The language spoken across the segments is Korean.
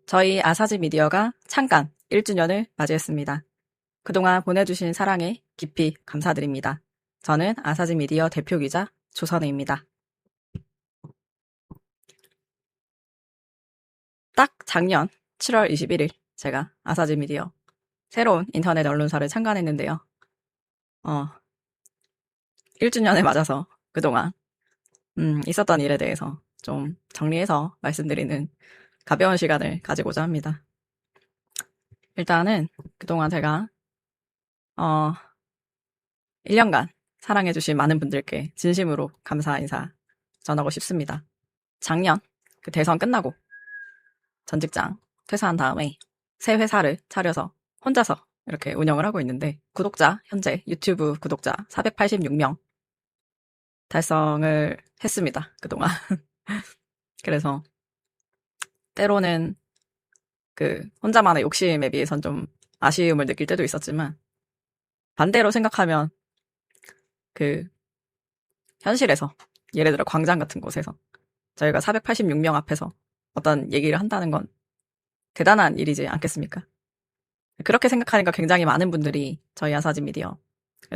저희 아사지 미디어가 창간 1주년을 맞이했습니다. 그동안 보내주신 사랑에 깊이 감사드립니다. 저는 아사지 미디어 대표기자 조선혜입니다. 딱 작년 7월 21일 제가 아사지 미디어 새로운 인터넷 언론사를 창간했는데요. 1주년을 맞아서 그동안 있었던 일에 대해서 좀 정리해서 말씀드리는 가벼운 시간을 가지고자 합니다. 일단은 그동안 제가 1년간 사랑해주신 많은 분들께 진심으로 감사 인사 전하고 싶습니다. 작년 그 대선 끝나고 전 직장 퇴사한 다음에 새 회사를 차려서 혼자서 이렇게 운영을 하고 있는데 구독자 현재 유튜브 구독자 486명 달성을 했습니다. 그동안. 그래서 때로는 그 혼자만의 욕심에 비해선 좀 아쉬움을 느낄 때도 있었지만 반대로 생각하면 그 현실에서 예를 들어 광장 같은 곳에서 저희가 486명 앞에서 어떤 얘기를 한다는 건 대단한 일이지 않겠습니까? 그렇게 생각하니까 굉장히 많은 분들이 저희 아사지 미디어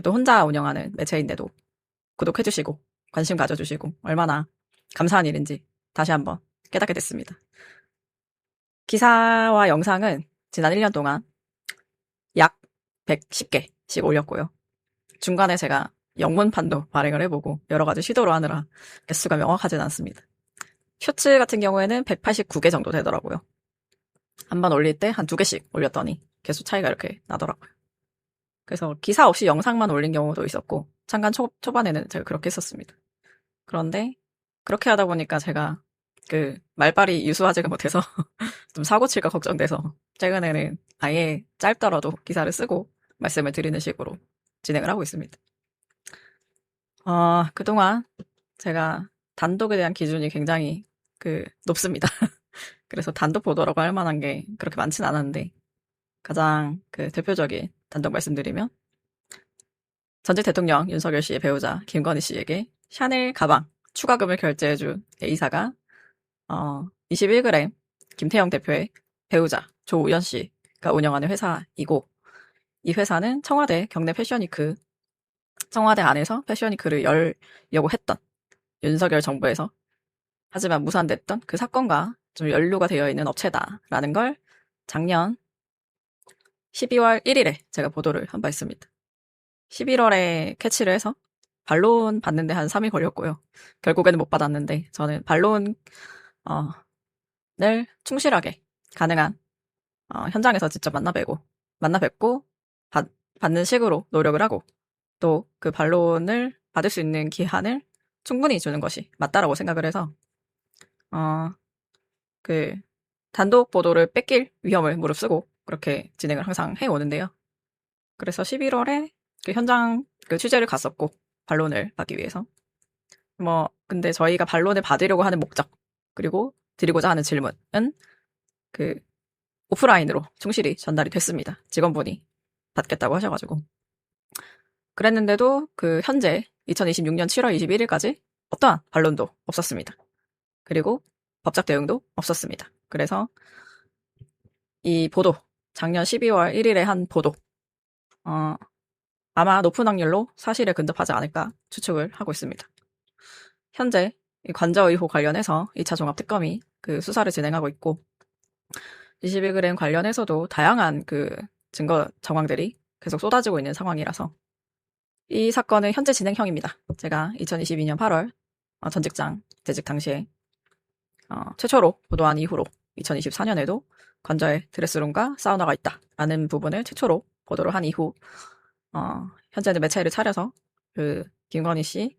또 혼자 운영하는 매체인데도 구독해주시고 관심 가져주시고 얼마나 감사한 일인지 다시 한번 깨닫게 됐습니다. 기사와 영상은 지난 1년 동안 약 110개씩 올렸고요. 중간에 제가 영문판도 발행을 해보고 여러 가지 시도를 하느라 개수가 명확하진 않습니다. 쇼츠 같은 경우에는 189개 정도 되더라고요. 한번 올릴 때 한 2개씩 올렸더니 개수 차이가 이렇게 나더라고요. 그래서 기사 없이 영상만 올린 경우도 있었고 창간 초반에는 제가 그렇게 했었습니다. 그런데 그렇게 하다 보니까 제가 그 말발이 유수하지가 못해서 좀 사고 칠까 걱정돼서 최근에는 아예 짧더라도 기사를 쓰고 말씀을 드리는 식으로 진행을 하고 있습니다. 그동안 제가 단독에 대한 기준이 굉장히 높습니다. 그래서 단독 보도라고 할 만한 게 그렇게 많진 않았는데 가장 대표적인 단독 말씀드리면 전직 대통령 윤석열 씨의 배우자 김건희 씨에게 샤넬 가방 추가금을 결제해준 A사가 21g 김태형 대표의 배우자 조우연 씨가 운영하는 회사이고 이 회사는 청와대 경내 패션위크 청와대 안에서 패션위크를 열려고 했던 윤석열 정부에서 하지만 무산됐던 그 사건과 좀 연루가 되어 있는 업체다라는 걸 작년 12월 1일에 제가 보도를 한 바 있습니다. 11월에 캐치를 해서 반론 받는데 한 3일 걸렸고요. 결국에는 못 받았는데 저는 반론을 충실하게 가능한 현장에서 직접 만나 뵙고 받는 식으로 노력을 하고 또 그 반론을 받을 수 있는 기한을 충분히 주는 것이 맞다라고 생각을 해서 그 단독 보도를 뺏길 위험을 무릅쓰고 그렇게 진행을 항상 해오는데요. 그래서 11월에 그 현장 취재를 갔었고 반론을 받기 위해서 근데 저희가 반론을 받으려고 하는 목적 그리고 드리고자 하는 질문은 오프라인으로 충실히 전달이 됐습니다. 직원분이 받겠다고 하셔가지고 그랬는데도 현재 2026년 7월 21일까지 어떠한 반론도 없었습니다. 그리고 법적 대응도 없었습니다. 그래서 이 보도 작년 12월 1일에 한 보도 아마 높은 확률로 사실에 근접하지 않을까 추측을 하고 있습니다. 현재 관저 의혹 관련해서 2차 종합특검이 수사를 진행하고 있고 21g 관련해서도 다양한 증거 정황들이 계속 쏟아지고 있는 상황이라서 이 사건은 현재 진행형입니다. 제가 2022년 8월 전 직장 재직 당시에 최초로 보도한 이후로 2024년에도 관저에 드레스룸과 사우나가 있다라는 부분을 최초로 보도를 한 이후 현재는 매체를 차려서 김건희 씨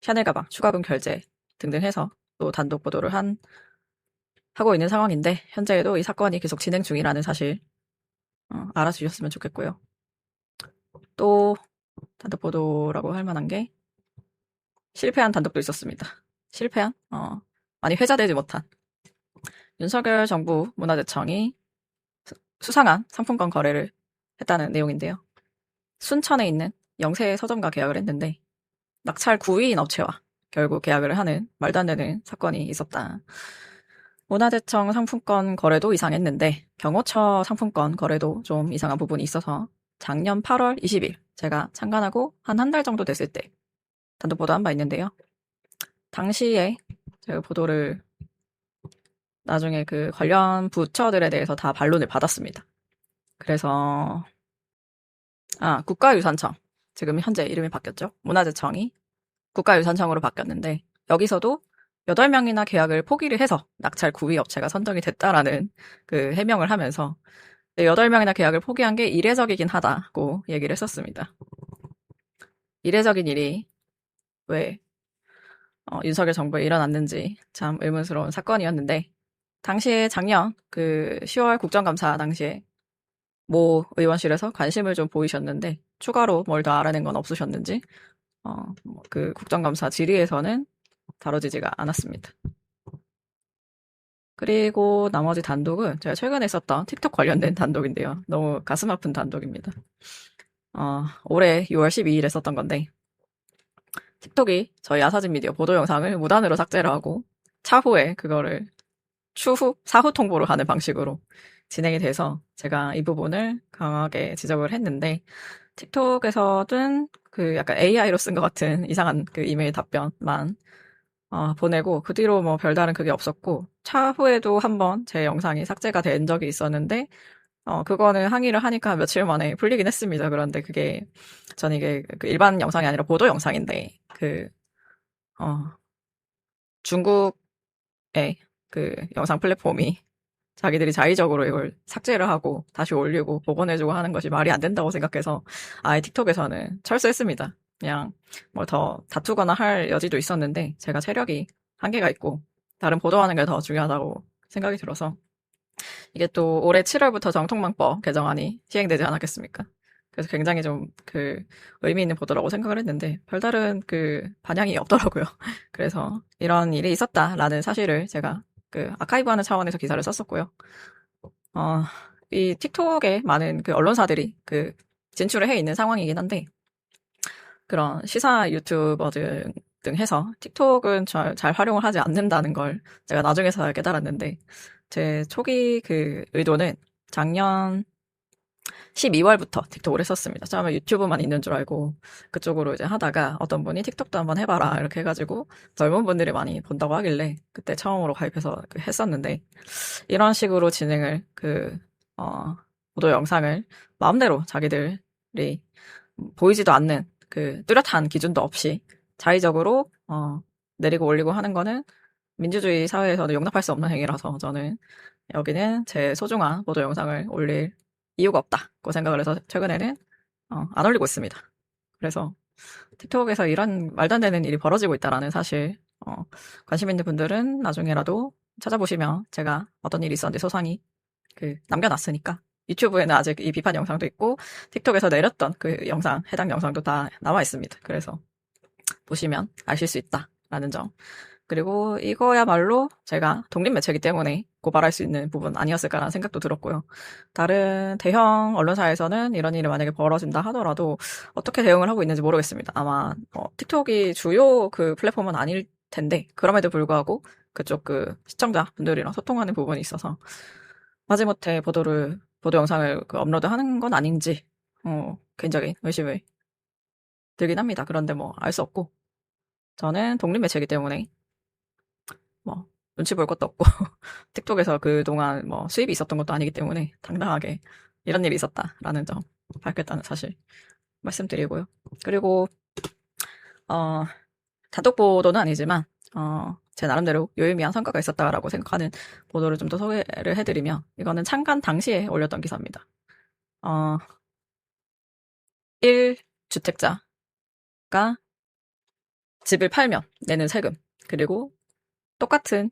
샤넬 가방 추가금 결제 등등 해서 또 단독 보도를 하고 있는 상황인데 현재에도 이 사건이 계속 진행 중이라는 사실 알아주셨으면 좋겠고요. 또 단독 보도라고 할 만한 게 실패한 단독도 있었습니다. 실패한 많이 회자되지 못한 윤석열 정부 문화재청이 수상한 상품권 거래를 했다는 내용인데요. 순천에 있는 영세 서점과 계약을 했는데 낙찰 9위인 업체와 결국 계약을 하는 말도 안 되는 사건이 있었다. 문화재청 상품권 거래도 이상했는데 경호처 상품권 거래도 좀 이상한 부분이 있어서 작년 8월 20일 제가 참관하고 한 달 정도 됐을 때 단독 보도한 바 있는데요. 당시에 제가 보도를 나중에 그 관련 부처들에 대해서 다 반론을 받았습니다. 그래서 국가유산청, 지금 현재 이름이 바뀌었죠. 문화재청이 국가유산청으로 바뀌었는데 여기서도 8명이나 계약을 포기를 해서 낙찰 구입 업체가 선정이 됐다라는 그 해명을 하면서 8명이나 계약을 포기한 게 이례적이긴 하다고 얘기를 했었습니다. 이례적인 일이 왜 윤석열 정부에 일어났는지 참 의문스러운 사건이었는데 당시에 작년 그 10월 국정감사 당시에 모 의원실에서 관심을 좀 보이셨는데 추가로 뭘 더 알아낸 건 없으셨는지 그 국정감사 질의에서는 다뤄지지가 않았습니다. 그리고 나머지 단독은 제가 최근에 썼던 틱톡 관련된 단독인데요. 너무 가슴 아픈 단독입니다. 올해 6월 12일에 썼던 건데 틱톡이 저희 아사진 미디어 보도 영상을 무단으로 삭제를 하고 차후에 그거를 추후 사후 통보를 하는 방식으로 진행이 돼서 제가 이 부분을 강하게 지적을 했는데 틱톡에서는 그 약간 AI로 쓴 것 같은 이상한 그 이메일 답변만 보내고 그 뒤로 뭐 별다른 그게 없었고 차후에도 한번 제 영상이 삭제가 된 적이 있었는데 그거는 항의를 하니까 며칠 만에 풀리긴 했습니다. 그런데 그게 전 이게 그 일반 영상이 아니라 보도 영상인데 중국의 그 영상 플랫폼이 자기들이 자의적으로 이걸 삭제를 하고 다시 올리고 복원해주고 하는 것이 말이 안 된다고 생각해서 아예 틱톡에서는 철수했습니다. 그냥 뭐 더 다투거나 할 여지도 있었는데 제가 체력이 한계가 있고 다른 보도하는 게 더 중요하다고 생각이 들어서 이게 또 올해 7월부터 정통망법 개정안이 시행되지 않았겠습니까? 그래서 굉장히 좀 그 의미 있는 보도라고 생각을 했는데 별다른 그 반향이 없더라고요. 그래서 이런 일이 있었다라는 사실을 제가 그 아카이브하는 차원에서 기사를 썼었고요. 이 틱톡에 많은 그 언론사들이 그 진출을 해 있는 상황이긴 한데 그런 시사 유튜버들 등 해서 틱톡은 잘 활용을 하지 않는다는 걸 제가 나중에서야 깨달았는데 제 초기 그 의도는 작년 12월부터 틱톡을 했었습니다. 처음에 유튜브만 있는 줄 알고 그쪽으로 이제 하다가 어떤 분이 틱톡도 한번 해봐라 이렇게 해가지고 젊은 분들이 많이 본다고 하길래 그때 처음으로 가입해서 했었는데 이런 식으로 진행을 보도 영상을 마음대로 자기들이 보이지도 않는 그 뚜렷한 기준도 없이 자의적으로 내리고 올리고 하는 거는 민주주의 사회에서는 용납할 수 없는 행위라서 저는 여기는 제 소중한 보도 영상을 올릴 이유가 없다고 생각을 해서 최근에는 안 올리고 있습니다. 그래서 틱톡에서 이런 말도 안 되는 일이 벌어지고 있다라는 사실 관심 있는 분들은 나중에라도 찾아보시면 제가 어떤 일이 있었는지 소상히 남겨놨으니까 유튜브에는 아직 이 비판 영상도 있고 틱톡에서 내렸던 그 영상 해당 영상도 다 나와 있습니다. 그래서 보시면 아실 수 있다라는 점. 그리고 이거야말로 제가 독립 매체이기 때문에 고발할 수 있는 부분 아니었을까라는 생각도 들었고요. 다른 대형 언론사에서는 이런 일이 만약에 벌어진다 하더라도 어떻게 대응을 하고 있는지 모르겠습니다. 아마 틱톡이 주요 그 플랫폼은 아닐 텐데 그럼에도 불구하고 그쪽 그 시청자분들이랑 소통하는 부분이 있어서 마지못해 보도 영상을 업로드하는 건 아닌지 개인적인 의심을 들긴 합니다. 그런데 뭐 알 수 없고 저는 독립 매체이기 때문에 뭐 눈치 볼 것도 없고 틱톡에서 그동안 뭐 수입이 있었던 것도 아니기 때문에 당당하게 이런 일이 있었다라는 점 밝혔다는 사실 말씀드리고요. 그리고 단독 보도는 아니지만 제 나름대로 유의미한 성과가 있었다라고 생각하는 보도를 좀 더 소개를 해드리면 이거는 창간 당시에 올렸던 기사입니다. 1주택자가 집을 팔면 내는 세금 그리고 똑같은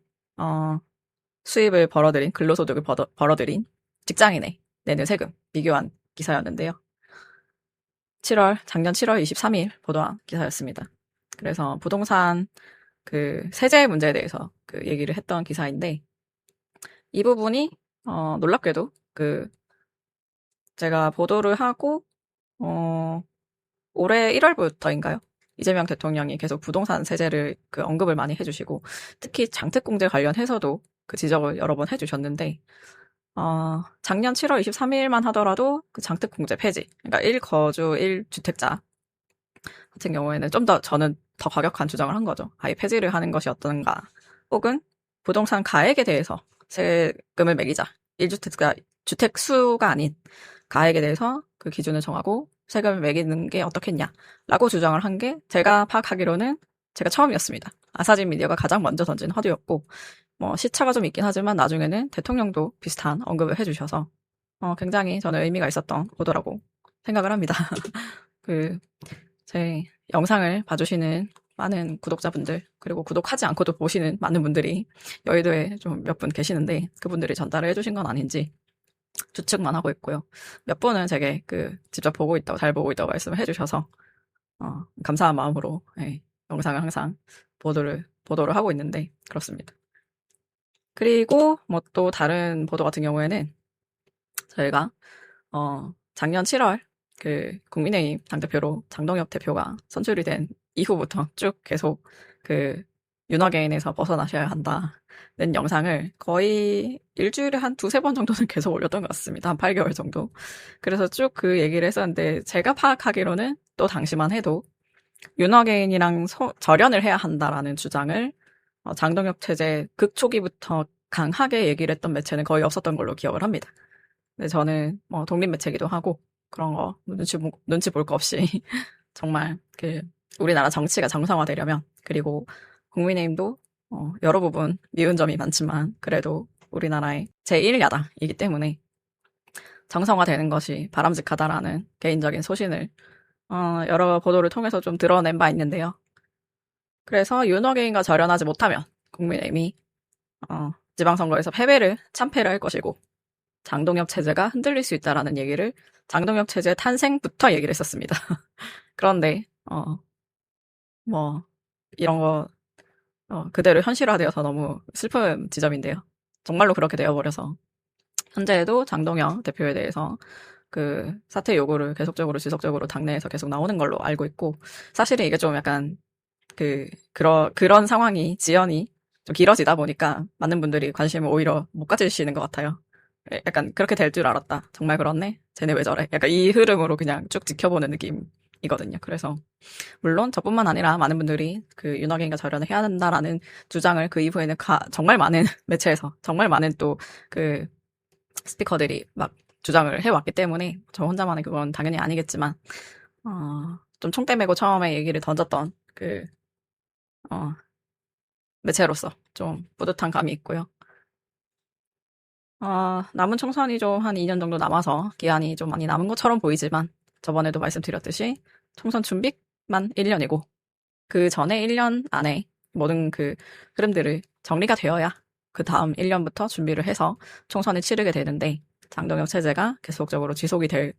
수입을 벌어들인 근로소득을 벌어들인 직장인의 내는 세금 비교한 기사였는데요. 작년 7월 23일 보도한 기사였습니다. 그래서 부동산 그 세제 문제에 대해서 그 얘기를 했던 기사인데 이 부분이 놀랍게도 그 제가 보도를 하고 올해 1월부터인가요? 이재명 대통령이 계속 부동산 세제를 그 언급을 많이 해주시고 특히 장특공제 관련해서도 그 지적을 여러 번 해주셨는데, 작년 7월 23일만 하더라도 그 장특공제 폐지, 그러니까 1거주 1주택자 같은 경우에는 좀 더 저는 더 과격한 주장을 한 거죠. 아예 폐지를 하는 것이 어떤가. 혹은 부동산 가액에 대해서 세금을 매기자. 1주택자, 주택 수가 아닌 가액에 대해서 그 기준을 정하고 세금을 매기는 게 어떻겠냐라고 주장을 한 게 제가 파악하기로는 제가 처음이었습니다. 아사진 미디어가 가장 먼저 던진 화두였고, 뭐 시차가 좀 있긴 하지만 나중에는 대통령도 비슷한 언급을 해주셔서 굉장히 저는 의미가 있었던 보도라고 생각을 합니다. 제 영상을 봐주시는 많은 구독자분들, 그리고 구독하지 않고도 보시는 많은 분들이 여의도에 좀 몇 분 계시는데 그분들이 전달을 해주신 건 아닌지 추측만 하고 있고요. 몇 분은 제게 직접 보고 있다고, 잘 보고 있다고 말씀을 해주셔서 감사한 마음으로 영상을 항상 보도를 하고 있는데 그렇습니다. 그리고 뭐 또 다른 보도 같은 경우에는 저희가 작년 7월 국민의힘 당대표로 장동혁 대표가 선출이 된 이후부터 쭉 계속 윤허개인에서 벗어나셔야 한다는 영상을 거의 일주일에 한 두세 번 정도는 계속 올렸던 것 같습니다. 한 8개월 정도. 그래서 쭉 그 얘기를 했었는데 제가 파악하기로는 또 당시만 해도 윤허개인이랑 절연을 해야 한다라는 주장을 장동혁 체제 극초기부터 강하게 얘기를 했던 매체는 거의 없었던 걸로 기억을 합니다. 근데 저는 뭐 독립 매체기도 하고 그런 거 눈치 볼 거 없이 정말 우리나라 정치가 정상화되려면, 그리고 국민의힘도 여러 부분 미운 점이 많지만 그래도 우리나라의 제1야당이기 때문에 정상화되는 것이 바람직하다라는 개인적인 소신을 여러 보도를 통해서 좀 드러낸 바 있는데요. 그래서 윤허개인과 절연하지 못하면 국민의힘이 지방선거에서 참패를 할 것이고 장동혁 체제가 흔들릴 수 있다라는 얘기를 장동혁 체제 탄생부터 얘기를 했었습니다. 그런데 뭐 이런 거 그대로 현실화되어서 너무 슬픈 지점인데요. 정말로 그렇게 되어버려서 현재에도 장동혁 대표에 대해서 사퇴 요구를 계속적으로 지속적으로 당내에서 계속 나오는 걸로 알고 있고, 사실은 이게 좀 약간 그런 상황이 지연이 좀 길어지다 보니까 많은 분들이 관심을 오히려 못 가지시는 것 같아요. 약간 그렇게 될 줄 알았다. 정말 그렇네. 쟤네 왜 저래? 약간 이 흐름으로 그냥 쭉 지켜보는 느낌이거든요. 그래서 물론 저뿐만 아니라 많은 분들이 윤허개인과 절연을 해야 한다라는 주장을 그 이후에는 정말 많은 매체에서 정말 많은 또 스피커들이 막 주장을 해왔기 때문에 저 혼자만의 그건 당연히 아니겠지만 좀 총대 메고 처음에 얘기를 던졌던 매체로서 좀 뿌듯한 감이 있고요. 남은 총선이 좀 한 2년 정도 남아서 기한이 좀 많이 남은 것처럼 보이지만 저번에도 말씀드렸듯이 총선 준비만 1년이고 그 전에 1년 안에 모든 흐름들을 정리가 되어야 그 다음 1년부터 준비를 해서 총선을 치르게 되는데, 장동혁 체제가 계속적으로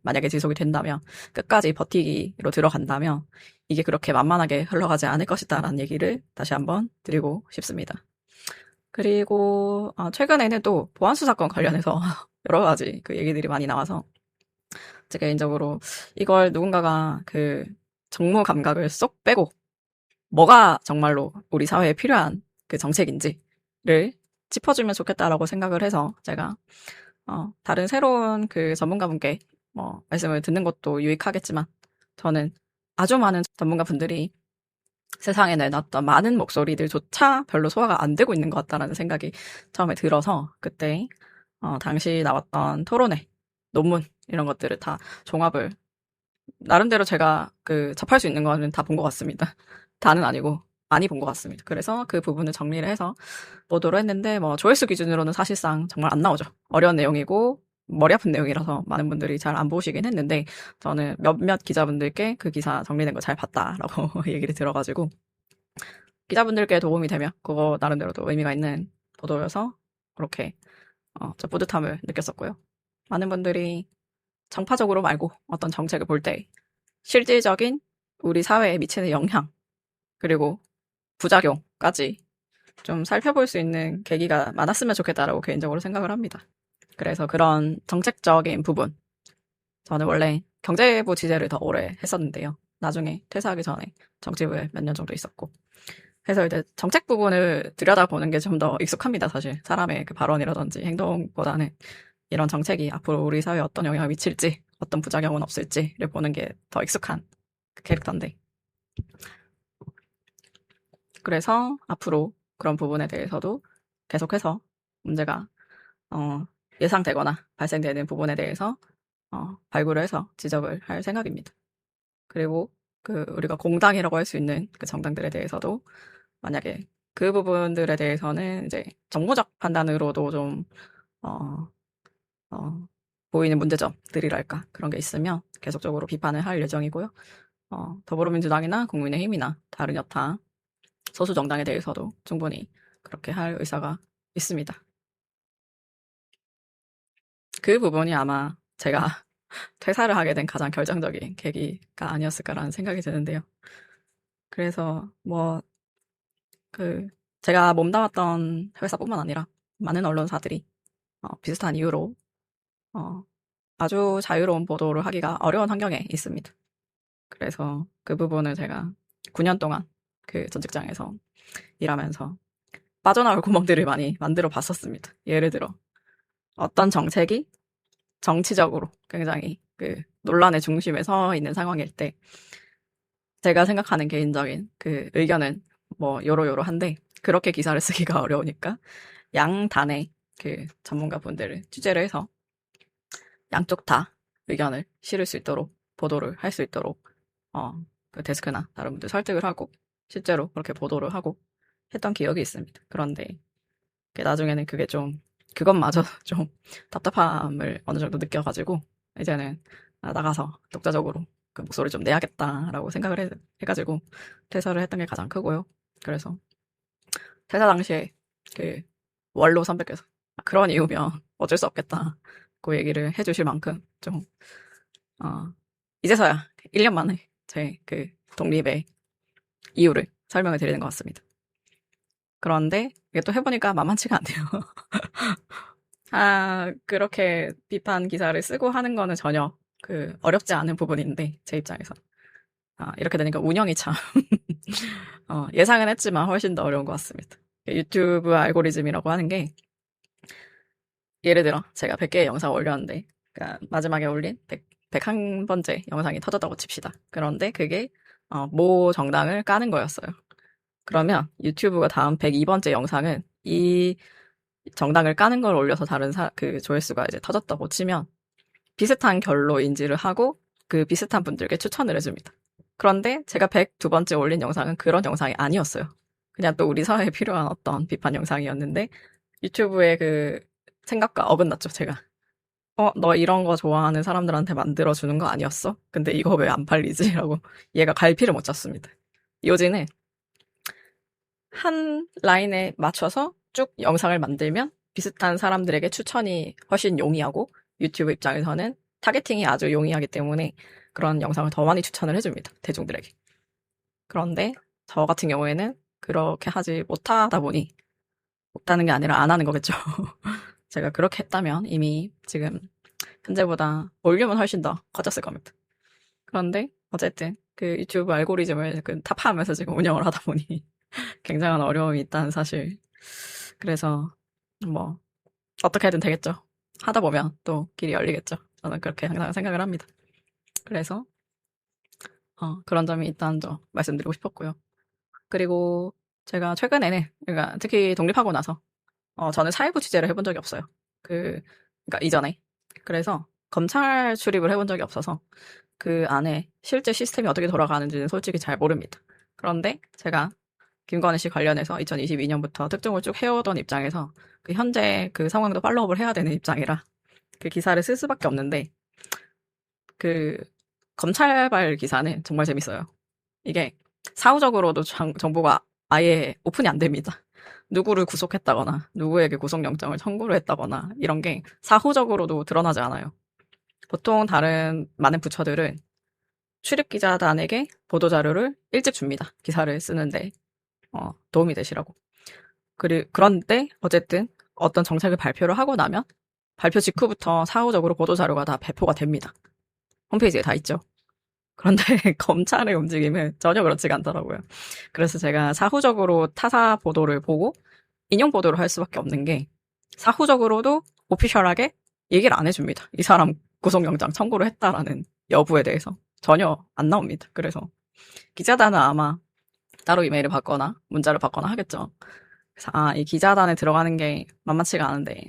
만약에 지속이 된다면, 끝까지 버티기로 들어간다면 이게 그렇게 만만하게 흘러가지 않을 것이다라는 얘기를 다시 한번 드리고 싶습니다. 그리고 최근에는 또 보안수 사건 관련해서 여러 가지 얘기들이 많이 나와서 제 개인적으로 이걸 누군가가 정무 감각을 쏙 빼고 뭐가 정말로 우리 사회에 필요한 정책인지를 짚어주면 좋겠다라고 생각을 해서 제가 다른 새로운 전문가분께 말씀을 듣는 것도 유익하겠지만, 저는 아주 많은 전문가분들이 세상에 내놨던 많은 목소리들조차 별로 소화가 안 되고 있는 것 같다라는 생각이 처음에 들어서, 그때 당시 나왔던 토론회, 논문 이런 것들을 다 종합을 나름대로 제가 접할 수 있는 거는 다 본 것 같습니다. 다는 아니고 많이 본 것 같습니다. 그래서 그 부분을 정리를 해서 보도를 했는데, 조회수 기준으로는 사실상 정말 안 나오죠. 어려운 내용이고 머리 아픈 내용이라서 많은 분들이 잘 안 보시긴 했는데, 저는 몇몇 기자분들께 그 기사 정리된 거 잘 봤다라고 얘기를 들어가지고 기자분들께 도움이 되면 그거 나름대로도 의미가 있는 보도여서 그렇게 저 뿌듯함을 느꼈었고요. 많은 분들이 정파적으로 말고 어떤 정책을 볼 때 실질적인 우리 사회에 미치는 영향, 그리고 부작용까지 좀 살펴볼 수 있는 계기가 많았으면 좋겠다라고 개인적으로 생각을 합니다. 그래서 그런 정책적인 부분, 저는 원래 경제부 지재를 더 오래 했었는데요. 나중에 퇴사하기 전에 정치부에 몇 년 정도 있었고, 그래서 이제 정책 부분을 들여다보는 게 좀 더 익숙합니다, 사실. 사람의 그 발언이라든지 행동보다는 이런 정책이 앞으로 우리 사회에 어떤 영향을 미칠지, 어떤 부작용은 없을지를 보는 게 더 익숙한 그 캐릭터인데. 그래서 앞으로 그런 부분에 대해서도 계속해서 문제가 예상되거나 발생되는 부분에 대해서 발굴을 해서 지적을 할 생각입니다. 그리고 그 우리가 공당이라고 할 수 있는 그 정당들에 대해서도 만약에 그 부분들에 대해서는 이제 정무적 판단으로도 좀 어, 보이는 문제점들이랄까 그런 게 있으면 계속적으로 비판을 할 예정이고요. 더불어민주당이나 국민의힘이나 다른 여타 소수 정당에 대해서도 충분히 그렇게 할 의사가 있습니다. 그 부분이 아마 제가 퇴사를 하게 된 가장 결정적인 계기가 아니었을까라는 생각이 드는데요. 그래서 제가 몸담았던 회사뿐만 아니라 많은 언론사들이 비슷한 이유로 아주 자유로운 보도를 하기가 어려운 환경에 있습니다. 그래서 그 부분을 제가 9년 동안 그 전 직장에서 일하면서 빠져나올 구멍들을 많이 만들어 봤었습니다. 예를 들어 어떤 정책이 정치적으로 굉장히 그 논란의 중심에 서 있는 상황일 때 제가 생각하는 개인적인 그 의견은 요러요러한데 그렇게 기사를 쓰기가 어려우니까 양단의 그 전문가분들을 취재를 해서 양쪽 다 의견을 실을 수 있도록 보도를 할 수 있도록 그 데스크나 다른 분들 설득을 하고 실제로 그렇게 보도를 하고 했던 기억이 있습니다. 그런데 나중에는 그게 좀 그것마저 좀 답답함을 어느 정도 느껴가지고 이제는 나가서 독자적으로 그 목소리를 좀 내야겠다라고 생각을 해가지고 퇴사를 했던 게 가장 크고요. 그래서 퇴사 당시에 그 원로 선배께서 그런 이유면 어쩔 수 없겠다 그 얘기를 해주실 만큼 좀 이제서야 1년 만에 제 그 독립의 이유를 설명을 드리는 것 같습니다. 그런데 이게 또 해보니까 만만치가 않네요. 그렇게 비판 기사를 쓰고 하는 거는 전혀 그 어렵지 않은 부분인데 제 입장에서 이렇게 되니까 운영이 참 예상은 했지만 훨씬 더 어려운 것 같습니다. 유튜브 알고리즘이라고 하는 게 예를 들어 제가 100개의 영상을 올렸는데 그러니까 마지막에 올린 101번째 영상이 터졌다고 칩시다. 그런데 그게 모 정당을 까는 거였어요. 그러면 유튜브가 다음 102번째 영상은 이 정당을 까는 걸 올려서 다른 그 조회수가 이제 터졌다고 치면 비슷한 결로 인지를 하고 그 비슷한 분들께 추천을 해줍니다. 그런데 제가 102번째 올린 영상은 그런 영상이 아니었어요. 그냥 또 우리 사회에 필요한 어떤 비판 영상이었는데 유튜브의 그 생각과 어긋났죠, 제가. 너 이런 거 좋아하는 사람들한테 만들어주는 거 아니었어? 근데 이거 왜 안 팔리지? 라고 얘가 갈피를 못 잡습니다. 요지는 한 라인에 맞춰서 쭉 영상을 만들면 비슷한 사람들에게 추천이 훨씬 용이하고 유튜브 입장에서는 타겟팅이 아주 용이하기 때문에 그런 영상을 더 많이 추천을 해줍니다. 대중들에게. 그런데 저 같은 경우에는 그렇게 하지 못하다 보니 못하는 게 아니라 안 하는 거겠죠. 제가 그렇게 했다면 이미 지금 현재보다 볼륨은 훨씬 더 커졌을 겁니다. 그런데 어쨌든 그 유튜브 알고리즘을 그 타파하면서 지금 운영을 하다 보니 굉장한 어려움이 있다는 사실. 그래서 어떻게든 되겠죠. 하다 보면 또 길이 열리겠죠. 저는 그렇게 항상 생각을 합니다. 그래서 그런 점이 있다는 점 말씀드리고 싶었고요. 그리고 제가 최근에는 그러니까 특히 독립하고 나서 저는 사회부 취재를 해본 적이 없어요. 그러니까 이전에. 그래서 검찰 출입을 해본 적이 없어서 그 안에 실제 시스템이 어떻게 돌아가는지는 솔직히 잘 모릅니다. 그런데 제가 김건희 씨 관련해서 2022년부터 특종을 쭉 해오던 입장에서 그 현재 그 상황도 팔로우업을 해야 되는 입장이라 그 기사를 쓸 수밖에 없는데 그 검찰발 기사는 정말 재밌어요. 이게 사후적으로도 정보가 아예 오픈이 안 됩니다. 누구를 구속했다거나 누구에게 구속영장을 청구를 했다거나 이런 게 사후적으로도 드러나지 않아요. 보통 다른 많은 부처들은 출입기자단에게 보도자료를 일찍 줍니다. 기사를 쓰는데 도움이 되시라고. 그런데 어쨌든 어떤 정책을 발표를 하고 나면 발표 직후부터 사후적으로 보도자료가 다 배포가 됩니다. 홈페이지에 다 있죠. 그런데 검찰의 움직임은 전혀 그렇지가 않더라고요. 그래서 제가 사후적으로 타사 보도를 보고 인용 보도를 할 수밖에 없는 게 사후적으로도 오피셜하게 얘기를 안 해줍니다. 이 사람 구속영장 청구를 했다라는 여부에 대해서 전혀 안 나옵니다. 그래서 기자단은 아마 따로 이메일을 받거나 문자를 받거나 하겠죠. 그래서 이 기자단에 들어가는 게 만만치가 않은데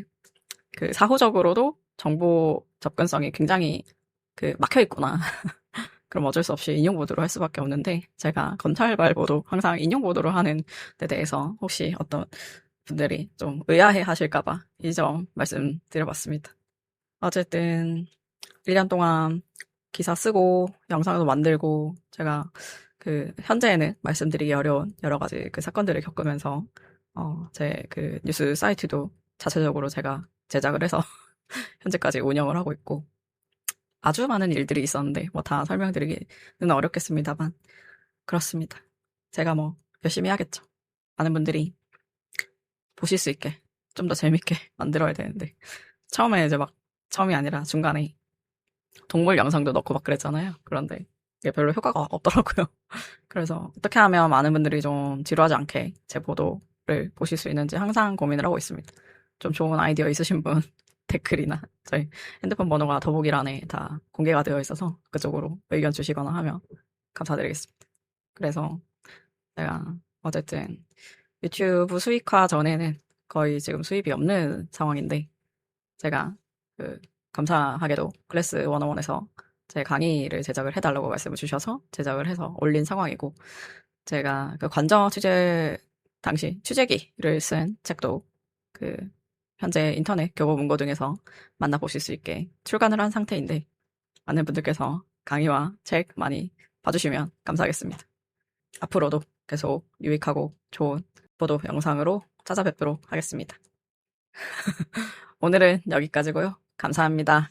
그 사후적으로도 정보 접근성이 굉장히 막혀 있구나. 그럼 어쩔 수 없이 인용 보도를 할 수밖에 없는데 제가 검찰발 보도 항상 인용 보도를 하는 데 대해서 혹시 어떤 분들이 좀 의아해 하실까봐 이 점 말씀드려봤습니다. 어쨌든 1년 동안 기사 쓰고 영상도 만들고 제가 현재에는 말씀드리기 어려운 여러 가지 사건들을 겪으면서 제 뉴스 사이트도 자체적으로 제가 제작을 해서 현재까지 운영을 하고 있고 아주 많은 일들이 있었는데 뭐 다 설명드리기는 어렵겠습니다만 그렇습니다. 제가 뭐 열심히 해야겠죠. 많은 분들이 보실 수 있게 좀 더 재밌게 만들어야 되는데 처음에 이제 처음이 아니라 중간에 동물 영상도 넣고 막 그랬잖아요. 그런데 이게 별로 효과가 없더라고요. 그래서 어떻게 하면 많은 분들이 좀 지루하지 않게 제 보도를 보실 수 있는지 항상 고민을 하고 있습니다. 좀 좋은 아이디어 있으신 분 댓글이나 저희 핸드폰 번호가 더보기란에 다 공개가 되어 있어서 그쪽으로 의견 주시거나 하면 감사드리겠습니다. 그래서 제가 어쨌든 유튜브 수익화 전에는 거의 지금 수입이 없는 상황인데 제가 감사하게도 클래스 101에서 제 강의를 제작을 해달라고 말씀을 주셔서 제작을 해서 올린 상황이고 제가 관저 취재 당시 취재기를 쓴 책도 현재 인터넷 교보문고 등에서 만나보실 수 있게 출간을 한 상태인데 많은 분들께서 강의와 책 많이 봐주시면 감사하겠습니다. 앞으로도 계속 유익하고 좋은 보도 영상으로 찾아뵙도록 하겠습니다. 오늘은 여기까지고요. 감사합니다.